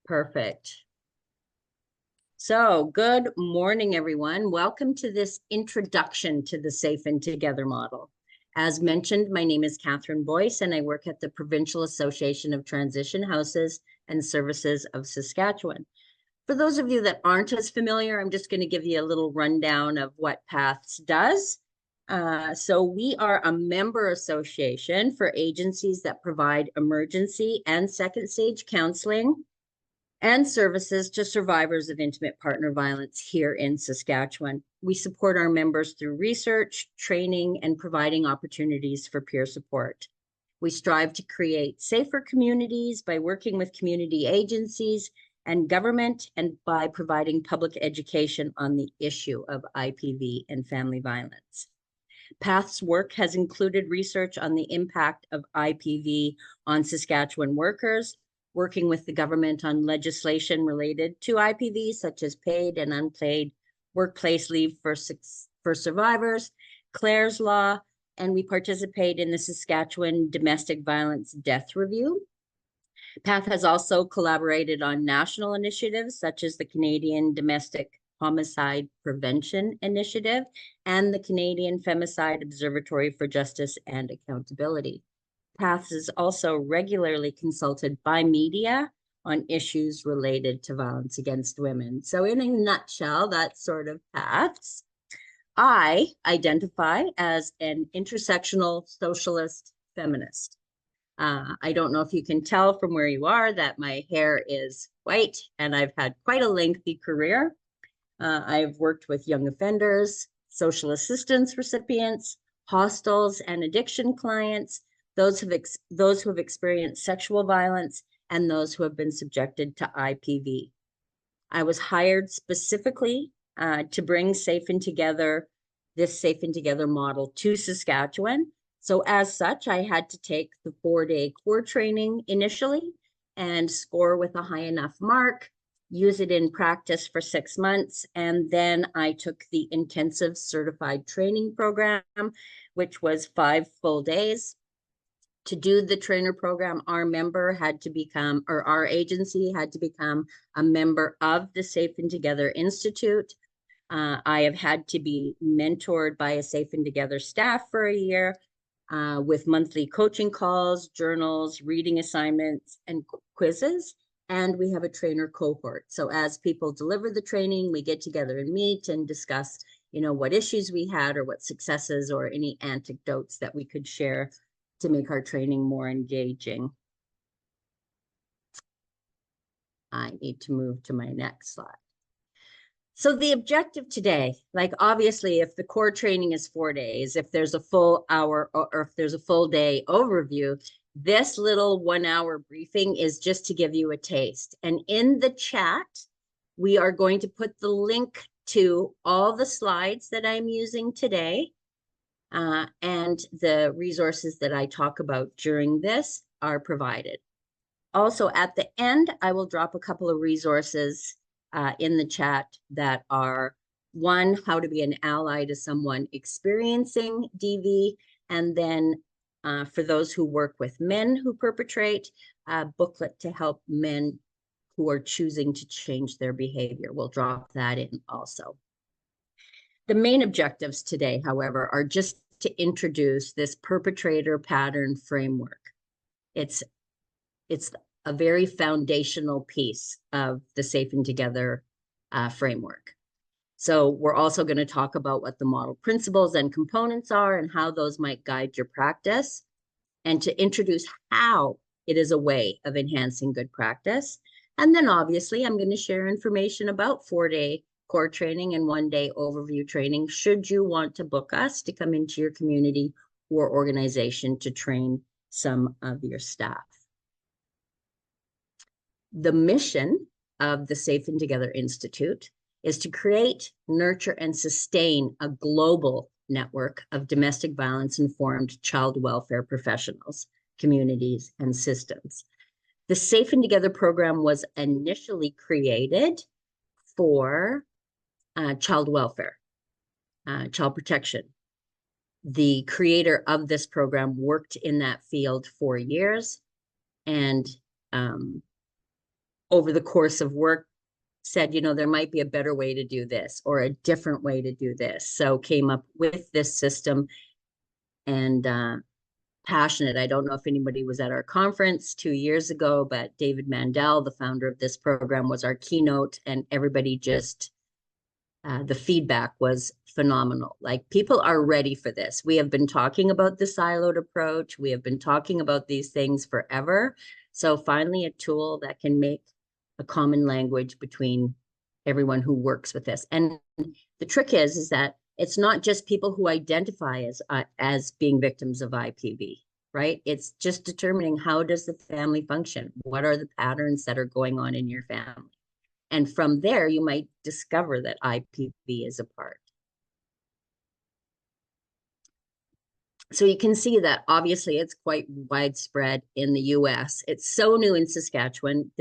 Perfect. So, good morning, everyone. Welcome to this introduction to the Safe and Together model. As mentioned, my name is Kathryn Boyce, and I work at the Provincial Association of Transition Houses and Services of Saskatchewan. For those of you that aren't as familiar, I'm just going to give you a little rundown of what PATHS does. So we are a member association for agencies that provide emergency and second stage counseling and services to survivors of intimate partner violence here in Saskatchewan. We support our members through research, training, and providing opportunities for peer support. We strive to create safer communities by working with community agencies and government, and by providing public education on the issue of IPV and family violence. PATH's work has included research on the impact of IPV on Saskatchewan workers, working with the government on legislation related to IPV, such as paid and unpaid workplace leave for survivors, Clare's Law, and we participate in the Saskatchewan Domestic Violence Death Review. PATH has also collaborated on national initiatives such as the Canadian Domestic Homicide Prevention Initiative and the Canadian Femicide Observatory for Justice and Accountability. PATH is also regularly consulted by media on issues related to violence against women. So in a nutshell, that's sort of PATHs. I identify as an intersectional socialist feminist. I don't know if you can tell from where you are that my hair is white, and I've had quite a lengthy career. I've worked with young offenders, social assistance recipients, hostels and addiction clients, those who have experienced sexual violence, and those who have been subjected to IPV. I was hired specifically to bring this Safe and Together model to Saskatchewan. So as such, I had to take the 4-day core training initially and score with a high enough mark, use it in practice for 6 months. And then I took the intensive certified training program, which was 5 full days. To do the trainer program, our agency had to become a member of the Safe and Together Institute. I have had to be mentored by a Safe and Together staff for a year, with monthly coaching calls, journals, reading assignments, and quizzes. And we have a trainer cohort. So as people deliver the training, we get together and meet and discuss, what issues we had or what successes or any anecdotes that we could share to make our training more engaging. I need to move to my next slide. So the objective today, obviously, if the core training is 4 days, if there's a full hour or if there's a full day overview, this little 1-hour briefing is just to give you a taste. And in the chat, we are going to put the link to all the slides that I'm using today, and the resources that I talk about during this are provided. Also, at the end, I will drop a couple of resources in the chat that are, one, how to be an ally to someone experiencing DV, and then for those who work with men who perpetrate, a booklet to help men who are choosing to change their behavior. We'll drop that in also. The main objectives today, however, are just to introduce this perpetrator pattern framework. It's a very foundational piece of the Safe and Together framework. So we're also going to talk about what the model principles and components are and how those might guide your practice, and to introduce how it is a way of enhancing good practice. And then obviously I'm going to share information about 4-day core training and 1-day overview training should you want to book us to come into your community or organization to train some of your staff. The mission of the Safe and Together Institute is to create, nurture, and sustain a global network of domestic violence-informed child welfare professionals, communities, and systems. The Safe and Together program was initially created for child welfare, child protection. The creator of this program worked in that field for years, and over the course of work, said, there might be a better way to do this or a different way to do this. So came up with this system and passionate. I don't know if anybody was at our conference 2 years ago, but David Mandel, the founder of this program, was our keynote, and everybody just, the feedback was phenomenal. Like, people are ready for this. We have been talking about the siloed approach. We have been talking about these things forever. So finally, a tool that can make a common language between everyone who works with this. And the trick is that it's not just people who identify as being victims of IPV, right? It's just determining, how does the family function? What are the patterns that are going on in your family? And from there, you might discover that IPV is a part. So you can see that obviously it's quite widespread in the US. It's so new in Saskatchewan.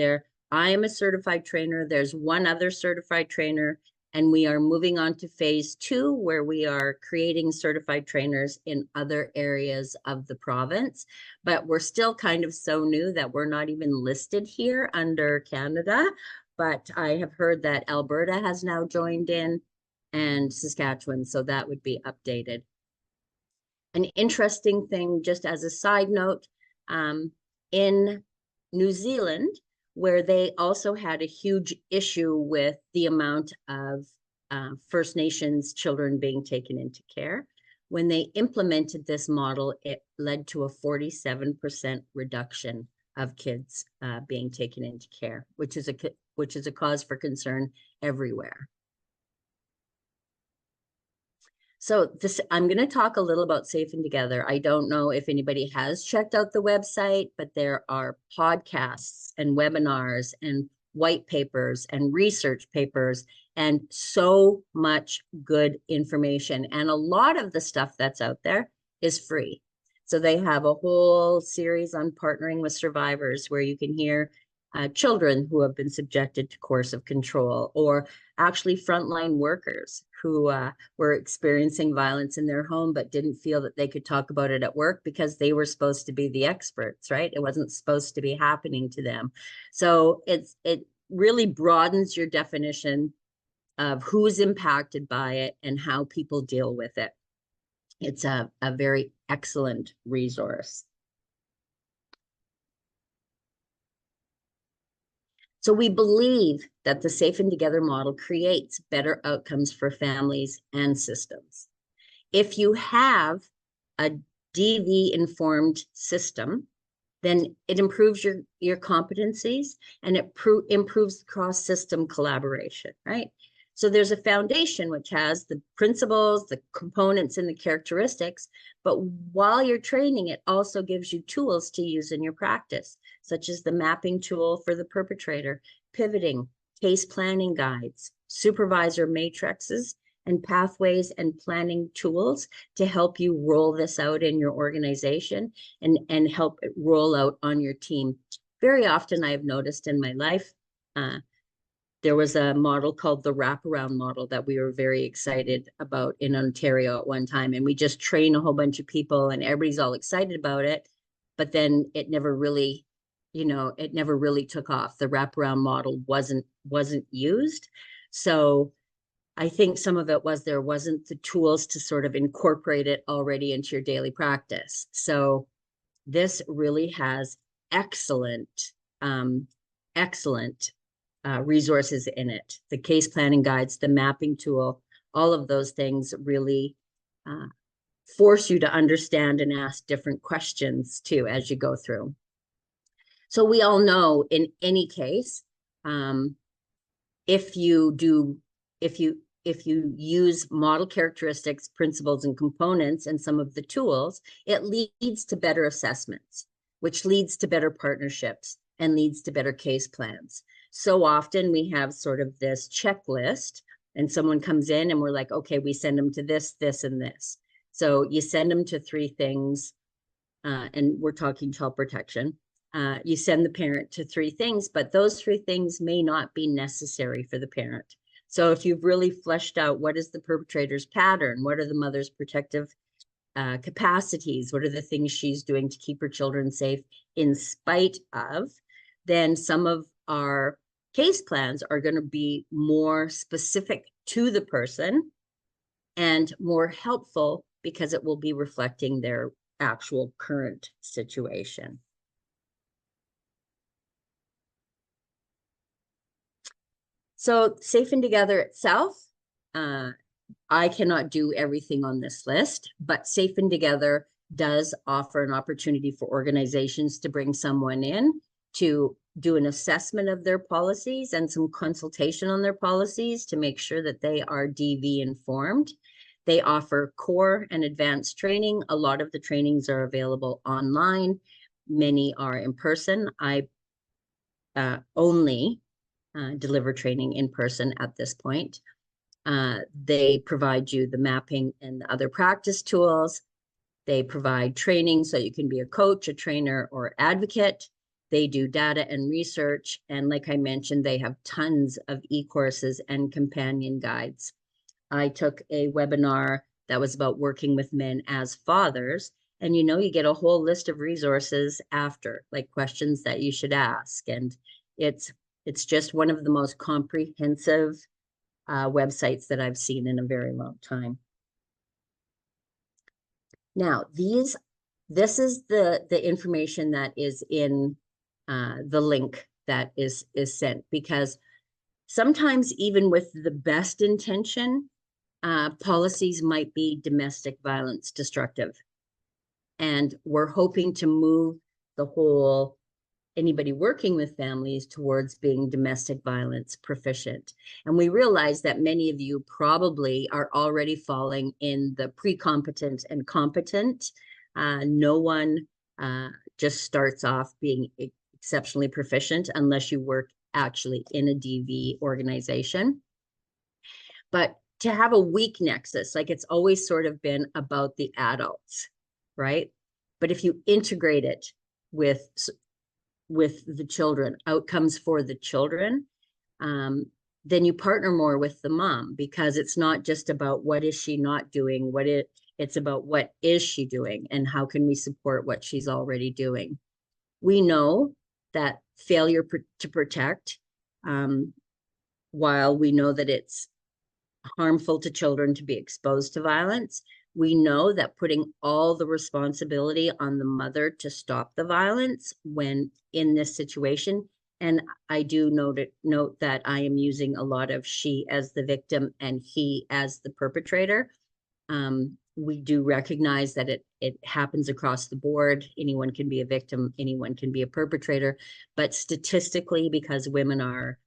I am a certified trainer. There's one other certified trainer, and we are moving on to phase 2, where we are creating certified trainers in other areas of the province. But we're still kind of so new that we're not even listed here under Canada. But I have heard that Alberta has now joined in, and Saskatchewan, so that would be updated. An interesting thing, just as a side note, in New Zealand, where they also had a huge issue with the amount of First Nations children being taken into care, when they implemented this model, it led to a 47% reduction of kids being taken into care, which is a cause for concern everywhere. So I'm going to talk a little about Safe and Together. I don't know if anybody has checked out the website, but there are podcasts and webinars and white papers and research papers and so much good information. And a lot of the stuff that's out there is free. So they have a whole series on partnering with survivors, where you can hear children who have been subjected to coercive control, or actually frontline workers who were experiencing violence in their home but didn't feel that they could talk about it at work because they were supposed to be the experts, right? It wasn't supposed to be happening to them. So it really broadens your definition of who's impacted by it and how people deal with it. It's a very excellent resource. So we believe that the Safe and Together model creates better outcomes for families and systems. If you have a DV-informed system, then it improves your competencies, and it improves cross-system collaboration, right? So there's a foundation which has the principles, the components, and the characteristics, but while you're training, it also gives you tools to use in your practice, such as the mapping tool for the perpetrator, pivoting, case planning guides, supervisor matrices, and pathways and planning tools to help you roll this out in your organization and help it roll out on your team. Very often I've noticed in my life, there was a model called the wraparound model that we were very excited about in Ontario at one time. And we just train a whole bunch of people and everybody's all excited about it. But then it never really, it never really took off. The wraparound model wasn't used. So I think some of it was there wasn't the tools to sort of incorporate it already into your daily practice. So this really has excellent resources in it. The case planning guides, the mapping tool, all of those things really force you to understand and ask different questions too as you go through. So we all know, in any case, if you use model characteristics, principles, and components and some of the tools, it leads to better assessments, which leads to better partnerships and leads to better case plans. So often we have sort of this checklist, and someone comes in and we're like, okay, we send them to this, this, and this. So you send them to 3 things, and we're talking child protection. You send the parent to 3 things, but those 3 things may not be necessary for the parent. So if you've really fleshed out what is the perpetrator's pattern, what are the mother's protective capacities, what are the things she's doing to keep her children safe in spite of, then some of our case plans are going to be more specific to the person and more helpful because it will be reflecting their actual current situation. So Safe and Together itself, I cannot do everything on this list, but Safe and Together does offer an opportunity for organizations to bring someone in to do an assessment of their policies and some consultation on their policies to make sure that they are DV informed. They offer core and advanced training. A lot of the trainings are available online. Many are in person. I only deliver training in person at this point. They provide you the mapping and the other practice tools. They provide training so you can be a coach, a trainer, or advocate. They do data and research. And like I mentioned, they have tons of e-courses and companion guides. I took a webinar that was about working with men as fathers. And you get a whole list of resources after, like questions that you should ask. And it's just one of the most comprehensive websites that I've seen in a very long time. Now, this is the information that is in the link that is sent, because sometimes even with the best intention, policies might be domestic violence destructive. And we're hoping to move the whole anybody working with families towards being domestic violence proficient. And we realize that many of you probably are already falling in the pre-competent and competent. No one just starts off being exceptionally proficient unless you work actually in a DV organization. But to have a weak nexus, like it's always sort of been about the adults, right? But if you integrate it with the children, outcomes for the children, then you partner more with the mom, because it's not just about what is she not doing, it's about what is she doing and how can we support what she's already doing. We know that failure to protect, while we know that it's harmful to children to be exposed to violence, we know that putting all the responsibility on the mother to stop the violence when in this situation, and I do note that I am using a lot of she as the victim and he as the perpetrator. We do recognize that it happens across the board. Anyone can be a victim, anyone can be a perpetrator, but statistically, because women are,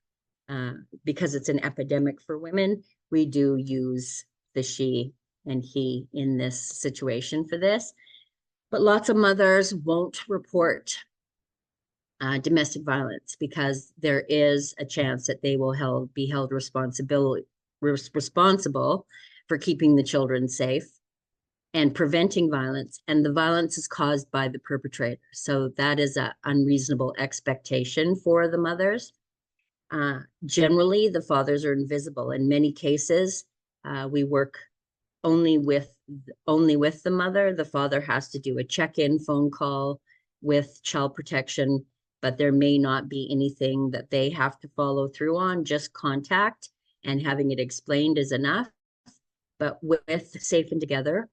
because it's an epidemic for women, we do use the she and he in this situation for this. But lots of mothers won't report domestic violence because there is a chance that they will be held responsible for keeping the children safe and preventing violence, and the violence is caused by the perpetrator. So that is an unreasonable expectation for the mothers. Generally, the fathers are invisible. In many cases, we work only with the mother. The father has to do a check-in phone call with child protection, but there may not be anything that they have to follow through on. Just contact and having it explained is enough. But with Safe and Together,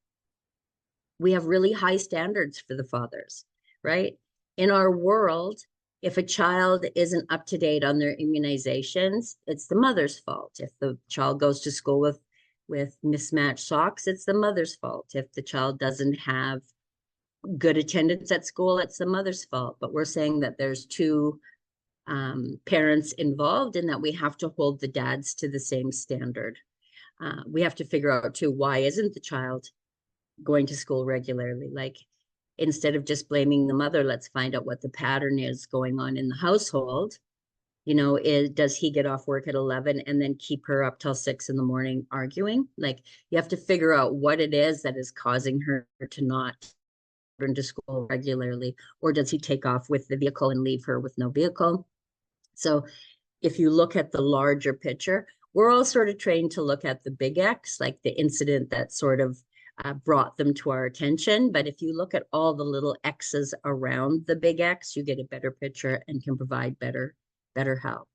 we have really high standards for the fathers, right? In our world, if a child isn't up to date on their immunizations, it's the mother's fault. If the child goes to school with mismatched socks, it's the mother's fault. If the child doesn't have good attendance at school, it's the mother's fault. But we're saying that there's two parents involved and that we have to hold the dads to the same standard. We have to figure out too, why isn't the child going to school regularly? Like, instead of just blaming the mother, let's find out what the pattern is going on in the household. Does he get off work at 11 and then keep her up till 6 in the morning arguing? Like, you have to figure out what it is that is causing her to not return to school regularly. Or does he take off with the vehicle and leave her with no vehicle? So if you look at the larger picture, we're all sort of trained to look at the big X, like the incident that sort of brought them to our attention. But if you look at all the little X's around the big X, you get a better picture and can provide better better health.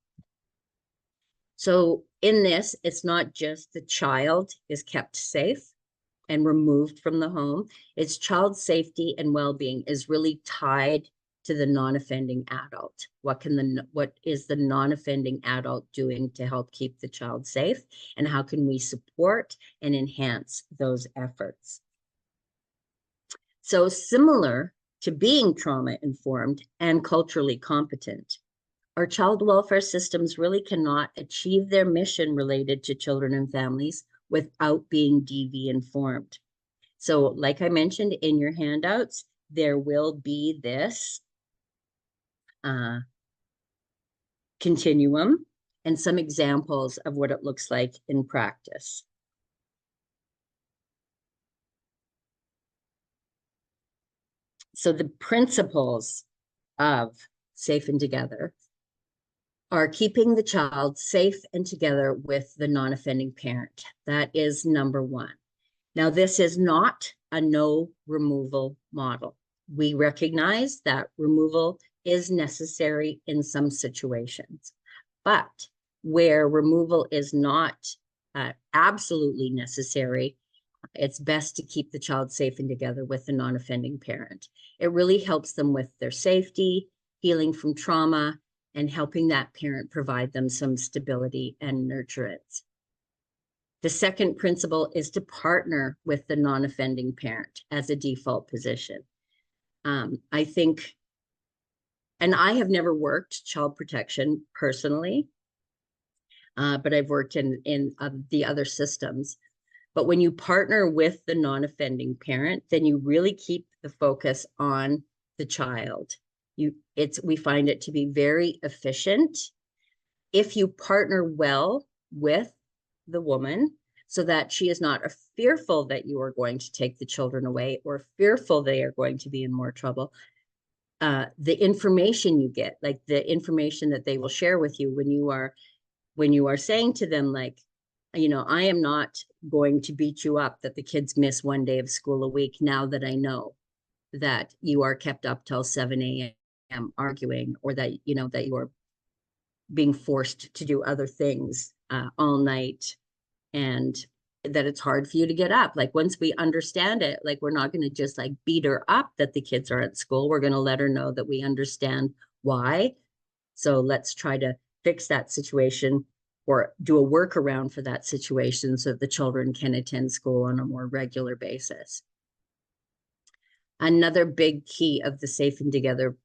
So in this, it's not just the child is kept safe and removed from the home. It's child safety and well-being is really tied to the non-offending adult. What is the non-offending adult doing to help keep the child safe? And how can we support and enhance those efforts? So similar to being trauma-informed and culturally competent, our child welfare systems really cannot achieve their mission related to children and families without being DV informed. So like I mentioned in your handouts, there will be this continuum and some examples of what it looks like in practice. So the principles of Safe and Together are keeping the child safe and together with the non-offending parent. That is number one. Now, this is not a no removal model. We recognize that removal is necessary in some situations, but where removal is not absolutely necessary, it's best to keep the child safe and together with the non-offending parent. It really helps them with their safety, healing from trauma, and helping that parent provide them some stability and nurturance. The second principle is to partner with the non-offending parent as a default position. I think, and I have never worked child protection personally, but I've worked in the other systems. But when you partner with the non-offending parent, then you really keep the focus on the child. We find it to be very efficient if you partner well with the woman so that she is not fearful that you are going to take the children away or fearful they are going to be in more trouble. The information you get, like the information that they will share with you when you are saying to them, like, you know, I am not going to beat you up that the kids miss one day of school a week now that I know that you are kept up till 7 a.m. arguing, or that, you know, that you are being forced to do other things all night, and that it's hard for you to get up. Like, once we understand it, like, we're not going to just like beat her up that the kids are at school. We're going to let her know that we understand why. So let's try to fix that situation or do a workaround for that situation so that the children can attend school on a more regular basis. Another big key of the Safe and Together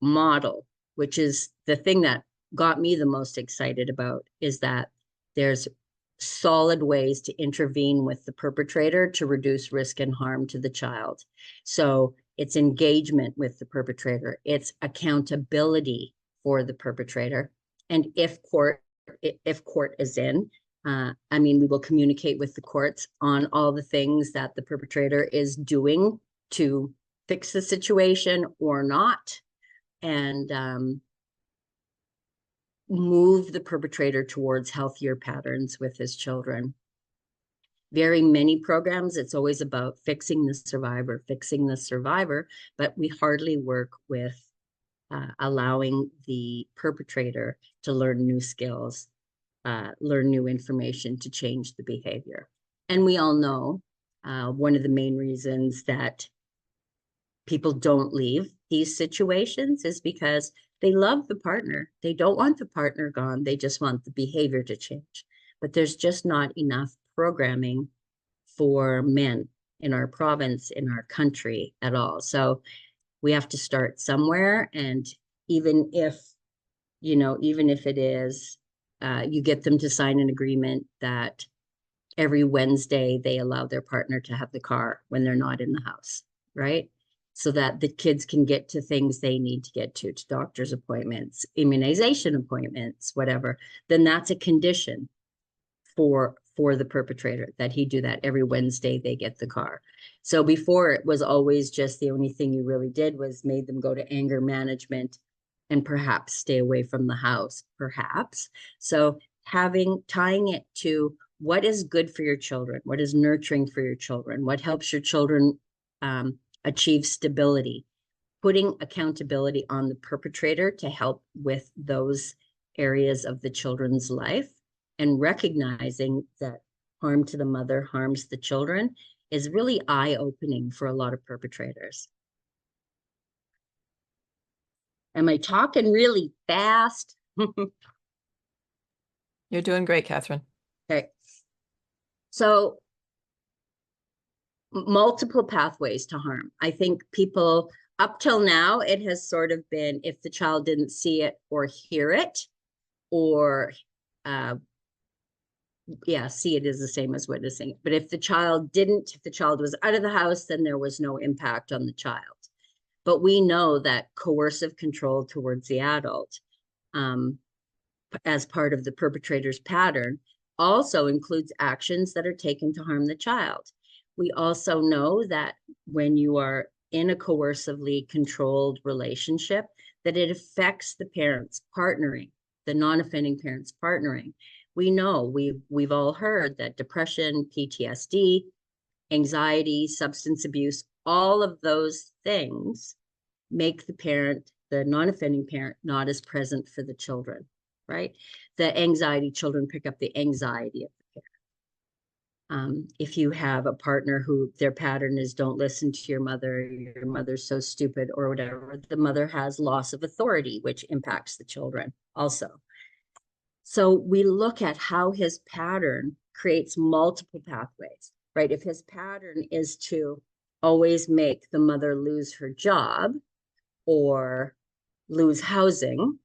model, which is the thing that got me the most excited about, is that there's solid ways to intervene with the perpetrator to reduce risk and harm to the child. So it's engagement with the perpetrator, it's accountability for the perpetrator, and if court is in, I mean, we will communicate with the courts on all the things that the perpetrator is doing to fix the situation or not, and move the perpetrator towards healthier patterns with his children. Very many programs, it's always about fixing the survivor, but we hardly work with allowing the perpetrator to learn new skills, learn new information to change the behavior. And we all know one of the main reasons that people don't leave these situations is because they love the partner. They don't want the partner gone. They just want the behavior to change. But there's just not enough programming for men in our province, in our country at all. So we have to start somewhere. And even if, you know, even if it is, you get them to sign an agreement that every Wednesday they allow their partner to have the car when they're not in the house, right? So that the kids can get to things they need to get to doctor's appointments, immunization appointments, whatever, then that's a condition for the perpetrator, that he do that every Wednesday they get the car. So before, it was always just the only thing you really did was made them go to anger management and perhaps stay away from the house, perhaps. So tying it to what is good for your children, what is nurturing for your children, what helps your children achieve stability, putting accountability on the perpetrator to help with those areas of the children's life, and recognizing that harm to the mother harms the children is really eye-opening for a lot of perpetrators. Am I talking really fast? You're doing great, Kathryn. Okay. So multiple pathways to harm. I think people, up till now, it has sort of been if the child didn't see it or hear it, or see it is the same as witnessing it. But if the child was out of the house, then there was no impact on the child. But we know that coercive control towards the adult, as part of the perpetrator's pattern, also includes actions that are taken to harm the child. We also know that when you are in a coercively controlled relationship, that it affects the parents partnering, the non-offending parents partnering. We know, we've all heard that depression, PTSD, anxiety, substance abuse, all of those things make the parent, the non-offending parent, not as present for the children, right? The anxiety, children pick up the anxiety of the parent. If you have a partner who their pattern is don't listen to your mother's so stupid or whatever, the mother has loss of authority, which impacts the children also. So we look at how his pattern creates multiple pathways, right? If his pattern is to always make the mother lose her job or lose housing,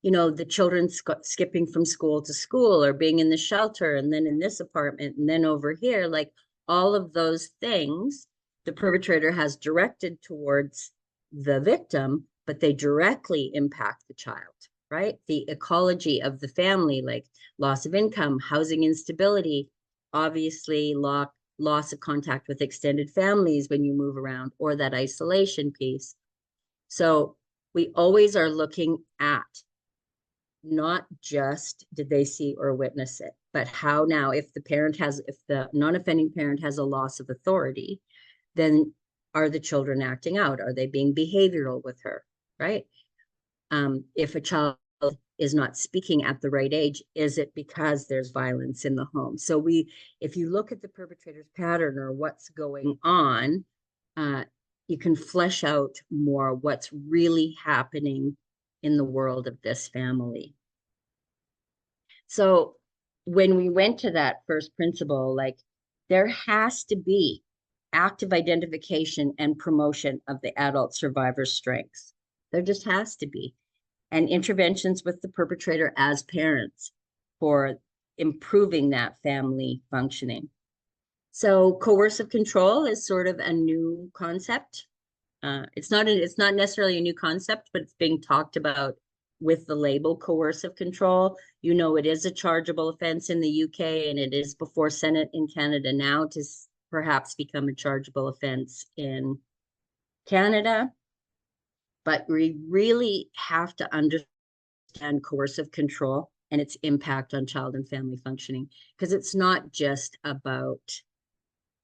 you know, the children skipping from school to school or being in the shelter and then in this apartment and then over here, like all of those things, the perpetrator has directed towards the victim, but they directly impact the child, right? The ecology of the family, like loss of income, housing instability, obviously loss of contact with extended families when you move around, or that isolation piece. So we always are looking at not just did they see or witness it, but how now, if the non-offending parent has a loss of authority, then are the children acting out? Are they being behavioral with her, right? If a child is not speaking at the right age, is it because there's violence in the home? So if you look at the perpetrator's pattern or what's going on, you can flesh out more what's really happening in the world of this family. So when we went to that first principle, like there has to be active identification and promotion of the adult survivor's strengths. There just has to be. And interventions with the perpetrator as parents for improving that family functioning. So coercive control is sort of a new concept. It's not necessarily a new concept, but it's being talked about with the label coercive control. You know, it is a chargeable offense in the UK, and it is before Senate in Canada now to perhaps become a chargeable offense in Canada. But we really have to understand coercive control and its impact on child and family functioning, because it's not just about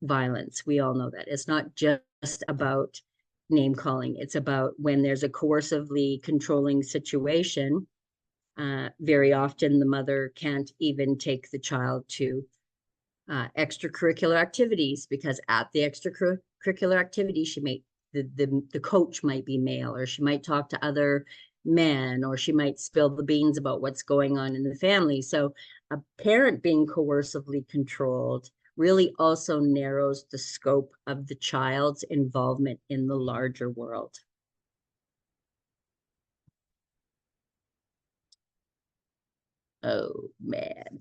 violence. We all know that. It's not just about name calling. It's about when there's a coercively controlling situation, very often the mother can't even take the child to extracurricular activities, because at the extracurricular activity, the coach might be male, or she might talk to other men, or she might spill the beans about what's going on in the family. So a parent being coercively controlled really also narrows the scope of the child's involvement in the larger world. Oh, man.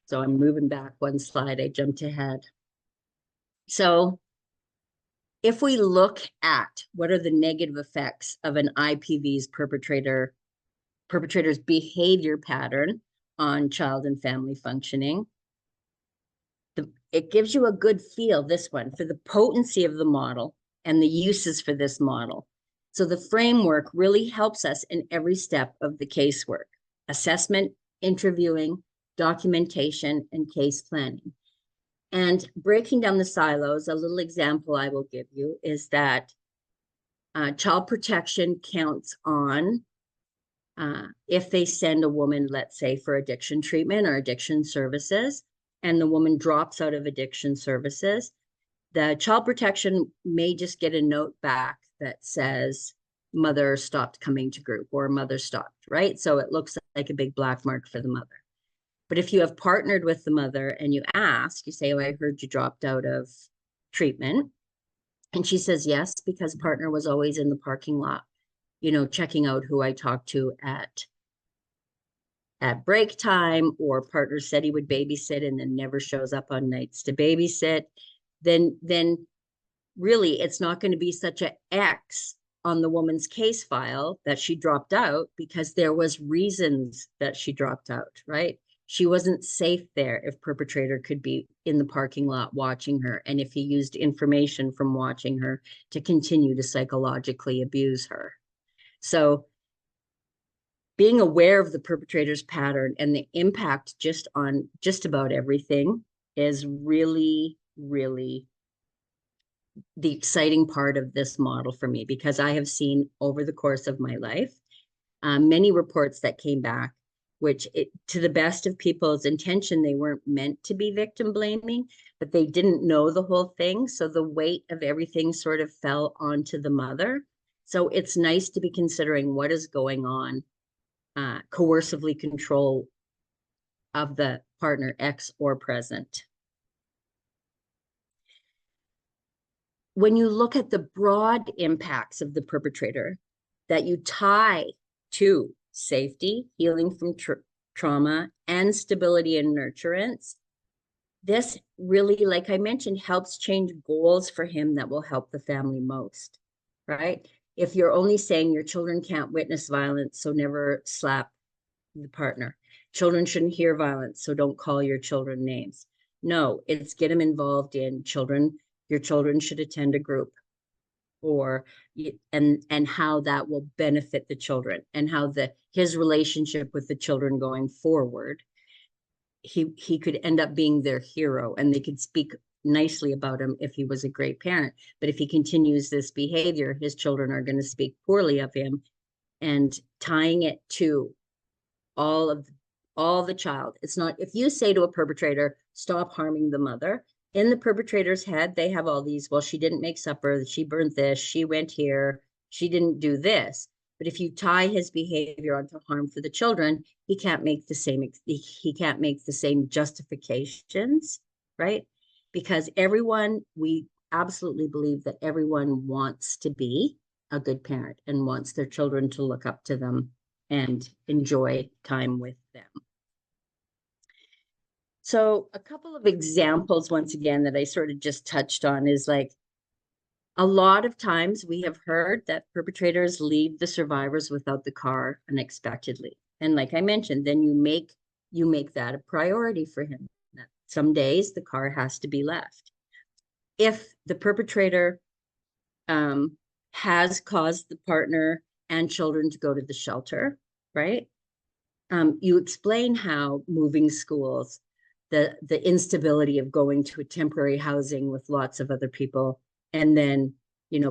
So I'm moving back one slide. I jumped ahead. So if we look at what are the negative effects of an IPV's perpetrator's behavior pattern on child and family functioning, it gives you a good feel, this one, for the potency of the model and the uses for this model. So the framework really helps us in every step of the casework: assessment, interviewing, documentation, and case planning. And breaking down the silos, a little example I will give you is that child protection counts on If they send a woman, let's say, for addiction treatment or addiction services, and the woman drops out of addiction services, the child protection may just get a note back that says mother stopped coming to group or mother stopped, right? So it looks like a big black mark for the mother. But if you have partnered with the mother and you ask, you say, oh, I heard you dropped out of treatment. And she says, yes, because partner was always in the parking lot, checking out who I talked to at break time, or partner said he would babysit and then never shows up on nights to babysit, then really it's not going to be such an X on the woman's case file that she dropped out, because there was reasons that she dropped out, right? She wasn't safe there if perpetrator could be in the parking lot watching her, and if he used information from watching her to continue to psychologically abuse her. So being aware of the perpetrator's pattern and the impact just on just about everything is really, really the exciting part of this model for me, because I have seen over the course of my life many reports that came back, which to the best of people's intention, they weren't meant to be victim blaming, but they didn't know the whole thing. So the weight of everything sort of fell onto the mother. So it's nice to be considering what is going on, coercively control of the partner, ex or present. When you look at the broad impacts of the perpetrator that you tie to safety, healing from trauma, and stability and nurturance, this really, like I mentioned, helps change goals for him that will help the family most, right? If you're only saying your children can't witness violence, so never slap the partner. Children shouldn't hear violence, so don't call your children names. No, it's get them involved in children. Your children should attend a group, or and how that will benefit the children, and how his relationship with the children going forward, he could end up being their hero, and they could speak nicely about him if he was a great parent. But if he continues this behavior, his children are going to speak poorly of him. And tying it to all the child. It's not, if you say to a perpetrator, stop harming the mother, in the perpetrator's head, they have all these, well, she didn't make supper, she burned this, she went here, she didn't do this. But if you tie his behavior onto harm for the children, he can't make the same justifications, right? Because we absolutely believe that everyone wants to be a good parent and wants their children to look up to them and enjoy time with them. So a couple of examples, once again, that I sort of just touched on is like, a lot of times we have heard that perpetrators leave the survivors without the car unexpectedly. And like I mentioned, then you make that a priority for him. Some days the car has to be left. If the perpetrator has caused the partner and children to go to the shelter, right? You explain how moving schools, the instability of going to a temporary housing with lots of other people, and then,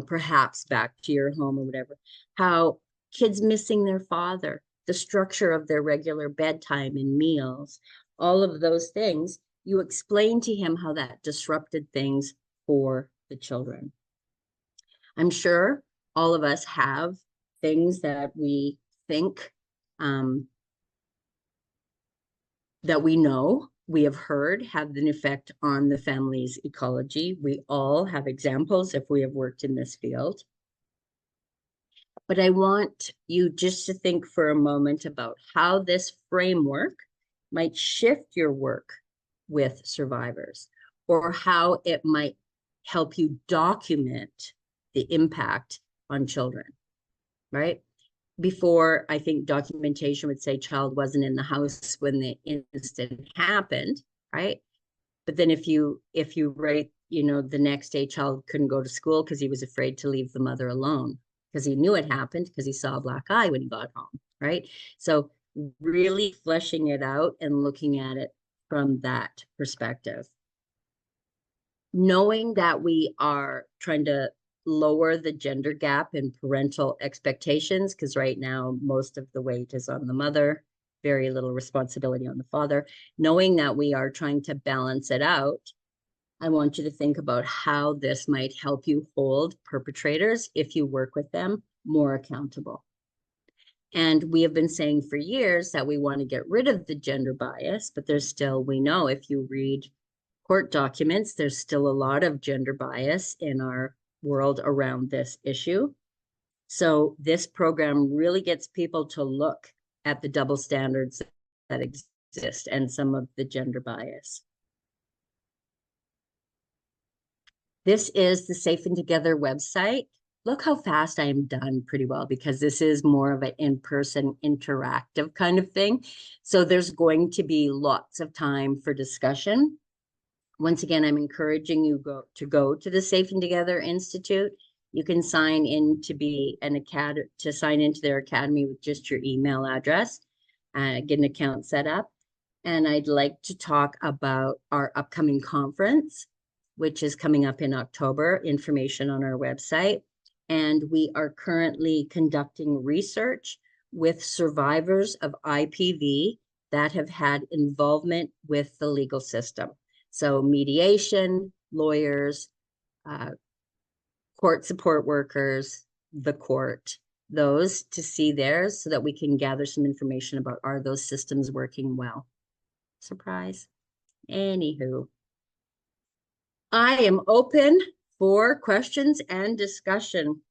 perhaps back to your home or whatever, how kids missing their father, the structure of their regular bedtime and meals, all of those things, you explain to him how that disrupted things for the children. I'm sure all of us have things that we think that we know, we have heard, have an effect on the family's ecology. We all have examples if we have worked in this field. But I want you just to think for a moment about how this framework might shift your work with survivors, or how it might help you document the impact on children, right? Before, I think documentation would say child wasn't in the house when the incident happened, right? But then if you write, the next day child couldn't go to school because he was afraid to leave the mother alone, because he knew it happened, because he saw a black eye when he got home, right? So really fleshing it out and looking at it from that perspective. Knowing that we are trying to lower the gender gap in parental expectations, because right now most of the weight is on the mother, very little responsibility on the father. Knowing that we are trying to balance it out, I want you to think about how this might help you hold perpetrators, if you work with them, more accountable. And we have been saying for years that we want to get rid of the gender bias, but there's still, we know if you read court documents, there's still a lot of gender bias in our world around this issue. So this program really gets people to look at the double standards that exist and some of the gender bias. This is the Safe and Together website. Look how fast I am done pretty well, because this is more of an in-person interactive kind of thing. So there's going to be lots of time for discussion. Once again, I'm encouraging you to go to the Safe and Together Institute. You can sign in to sign into their academy with just your email address, get an account set up. And I'd like to talk about our upcoming conference, which is coming up in October. Information on our website. And we are currently conducting research with survivors of IPV that have had involvement with the legal system. So mediation, lawyers, court support workers, the court, those to see theirs so that we can gather some information about, are those systems working well? Surprise. Anywho, I am open for questions and discussion.